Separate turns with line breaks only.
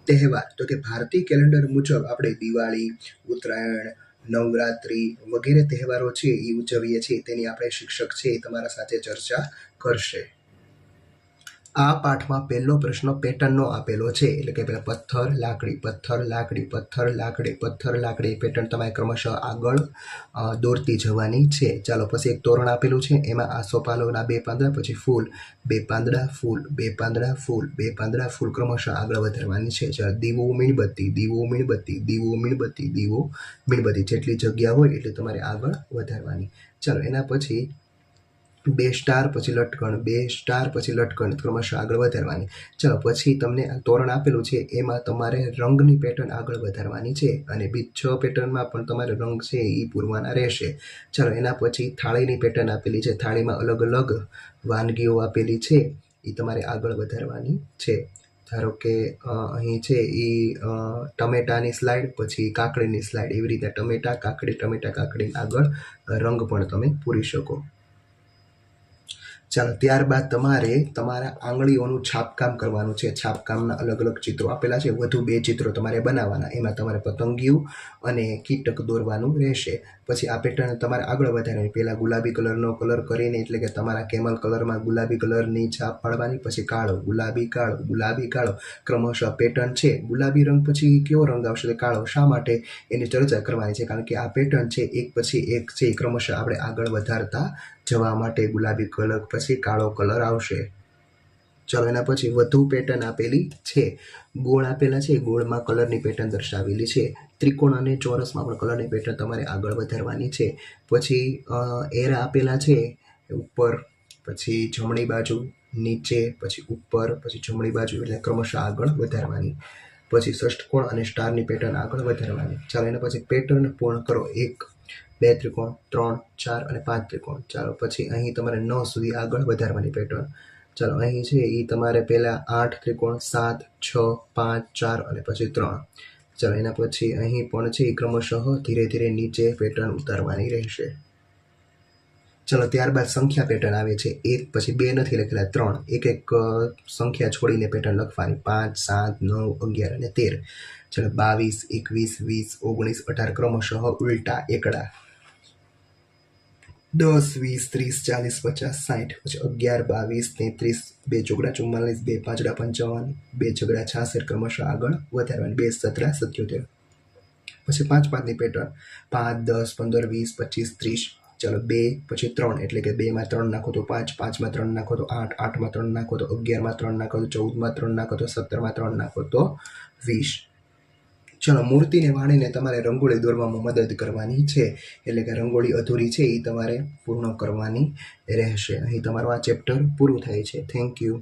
તહેવાર તો કે ભારતીય કેલેન્ડર મુજબ આપણે દિવાળી, ઉત્તરાયણ, નવરાત્રિ વગેરે તહેવારો છે એ ઉજવીએ છીએ. તેની આપણે શિક્ષક છે એ તમારા સાથે ચર્ચા કરશે. આ પાઠમાં પહેલો પ્રશ્ન પેટર્નનો આપેલો છે, એટલે કે પેલા પથ્થર લાકડી પથ્થર લાકડી પથ્થર લાકડી પથ્થર લાકડી પેટર્ન તમારે ક્રમશઃ આગળ દોરતી જવાની છે. ચાલો, પછી એક તોરણ આપેલું છે, એમાં આસોપાલવના 2 પાંદડા, પછી ફૂલ, 2 પાંદડા ફૂલ, 2 પાંદડા ફૂલ, 2 પાંદડા ફૂલ ક્રમશઃ આગળ વધારવાની છે. ચાલો, દીવો મીણબત્તી દીવો મીણબત્તી દીવો મીણબત્તી દીવો મીણબત્તી, જેટલી જગ્યા હોય એટલે તમારે આગળ વધારવાની. ચાલો, એના પછી 2 સ્ટાર, પછી લટકણ, 2 સ્ટાર, પછી લટકણ ક્રમશઃ આગળ વધારવાની. ચાલો, પછી તમને તોરણ આપેલું છે, એમાં તમારે રંગની પેટર્ન આગળ વધારવાની છે, અને બીજ 6 પેટર્નમાં પણ તમારે રંગ છે એ પૂરવાના રહેશે. ચાલો, એના પછી થાળીની પેટર્ન આપેલી છે, થાળીમાં અલગ અલગ વાનગીઓ આપેલી છે, એ તમારે આગળ વધારવાની છે. ધારો કે અહીં છે એ ટમેટાની સ્લાઇડ, પછી કાકડીની સ્લાઇડ, એવી રીતે ટમેટા કાકડી આગળ રંગ પણ તમે પૂરી શકો. ચાલો, ત્યારબાદ તમારે તમારા આંગળીઓનું છાપકામ કરવાનું છે. છાપકામના અલગ અલગ ચિત્રો આપેલા છે, વધુ 2 ચિત્રો તમારે બનાવવાના. એમાં તમારે પતંગિયું અને કીટક દોરવાનું રહેશે. પછી આ પેટર્ન તમારે આગળ વધારવાની. પહેલાં ગુલાબી કલરનો કલર કરીને, એટલે કે તમારા કેમલ કલરમાં ગુલાબી કલરની છાપ પાડવાની, પછી કાળો ગુલાબી કાળો ક્રમશઃ પેટર્ન છે. ગુલાબી રંગ પછી કયો રંગ આવશે? કાળો. શા માટે? એની ચર્ચા કરવાની છે, કારણ કે આ પેટર્ન છે એક પછી એક છે ક્રમશઃ આપણે આગળ વધારતા જવા માટે ગુલાબી કલર પછી કાળો કલર આવશે. ચાલો, એના પછી વધુ પેટર્ન આપેલી છે. ગોળ આપેલા છે, ગોળમાં કલરની પેટર્ન દર્શાવેલી છે. ત્રિકોણ અને ચોરસમાં પણ કલરની પેટર્ન તમારે આગળ વધારવાની છે. પછી એરા આપેલા છે, ઉપર, પછી જમણી બાજુ, નીચે, પછી ઉપર, પછી જમણી બાજુ, એટલે ક્રમશઃ આગળ વધારવાની. પછી ષષ્ઠકોણ અને સ્ટારની પેટર્ન આગળ વધારવાની. ચાલો, એના પછી પેટર્ન પૂર્ણ કરો. 1, 2 ત્રિકોણ, 3, 4 અને 5 ત્રિકોણ. ચાલો, પછી અહીં તમારે 9 સુધી આગળ વધારવાની પેટર્ન. ચાલો, અહીં છે એ તમારે પહેલાં 8 ત્રિકોણ, 7, 6, 5, 4 અને પછી 3. ચાલો, એના પછી અહીં પણ છે એ ક્રમશઃ ધીરે ધીરે નીચે પેટર્ન ઉતારવાની રહેશે. ચાલો, ત્યારબાદ સંખ્યા પેટર્ન આવે છે. 1 પછી 2 નથી લખેલા, 3. એક સંખ્યા છોડીને પેટર્ન લખવાની. 5, 7, 9, 11 અને 13. ચાલો, 22, 21, 20, 19, 18 ક્રમશઃ ઉલટા એકડા. 10, 20, 30, 40, 50, 60, પછી 11, 22, 33, 2 ચોકડા 44, 2 પાંચડા 55, 2 છગડા 66 ક્રમશઃ આગળ વધારવાની. 2 17, 77. પછી 5 5ની પેટર્ન. 5, 10, 15, 20, 25, 30. ચાલો, 2 પછી 3, એટલે કે 2માં 3 નાખો તો 5, 5માં 3 નાખો તો 8, 8માં 3 નાખો તો 11માં 3 નાખો તો 14માં 3 નાખો તો 17માં 3 નાખો તો 20. ચાલો, મૂર્તિને વાળીને તમારે રંગોળી દોરવામાં મદદ કરવાની છે, એટલે કે રંગોળી અધૂરી છે એ તમારે પૂર્ણ કરવાની રહેશે. અહીં તમારું આ ચેપ્ટર પૂરું થાય છે. Thank you.